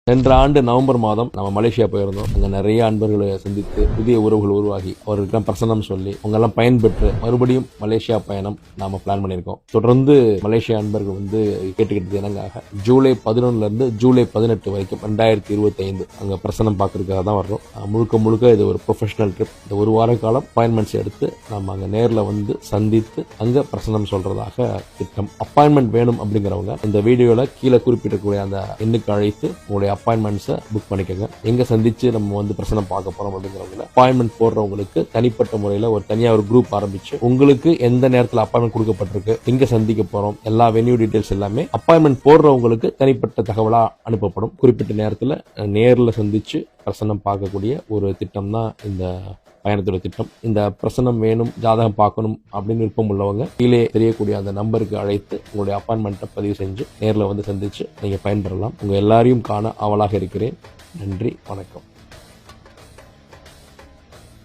சென்ற ஆண்டு நவம்பர் மாதம் நம்ம மலேசியா போயிருந்தோம். அங்க நிறைய அன்பர்களை சந்தித்து புதிய உறவுகள் உருவாகி அவர்களுக்கு பிரசன்னம் சொல்லி அவங்க எல்லாம் பயன்பெற்று மறுபடியும் மலேசியா பயணம் நாம பிளான் பண்ணியிருக்கோம். தொடர்ந்து மலேசியா அன்பர்கள் கேட்டுக்கிட்டது என்னங்காக ஜூலை 11 இருந்து ஜூலை 18 வரைக்கும் 2025 அங்க பிரசன்னம் பார்க்கறதுக்காக தான் வர்றோம். முழுக்க இது ஒரு ப்ரொஃபஷனல் ட்ரிப். இந்த ஒரு வார காலம் அப்பாயின்மெண்ட்ஸ் எடுத்து நம்ம அங்க நேர்ல சந்தித்து அங்க பிரசன்னம் சொல்றதாக திட்டம். அப்பாயின்மெண்ட் வேணும் அப்படிங்கிறவங்க இந்த வீடியோல கீழே குறிப்பிடக்கூடிய அந்த எண்ணுக்கு அழைத்து உங்களுடைய அப்பாயின்மெண்ட்ஸை புக் பண்ணிக்கோங்க. எங்க சந்திச்சு நம்ம பிரசனம் பார்க்க போறோம் அப்படிங்கிறவங்க அப்பாயின்மெண்ட் போடுறவங்களுக்கு தனிப்பட்ட முறையில தனியா ஒரு குரூப் ஆரம்பிச்சு உங்களுக்கு எந்த நேரத்தில் அப்பாயின்மெண்ட் கொடுக்கப்பட்டிருக்கு, எங்க சந்திக்க போறோம், எல்லா வென்யூ டீடைல்ஸ் எல்லாமே அப்பாயின்மெண்ட் போடுறவங்களுக்கு தனிப்பட்ட தகவலா அனுப்பப்படும். குறிப்பிட்ட நேரத்தில் நேரில் சந்திச்சு பிரசனம் பார்க்கக்கூடிய ஒரு திட்டம் தான் இந்த பயணத்தோட திட்டம். இந்த பிரசனம் வேணும், ஜாதகம் பார்க்கணும் அப்படின்னு விருப்பம் உள்ளவங்க கீழே தெரியக்கூடிய அந்த நம்பருக்கு அழைத்து உங்களுடைய அப்பாயின்மெண்ட்டை பதிவு செஞ்சு நேரில் சந்திச்சு நீங்க பயன்பெறலாம். உங்க எல்லாரையும் காண ஆவலாக இருக்கிறேன். நன்றி, வணக்கம்.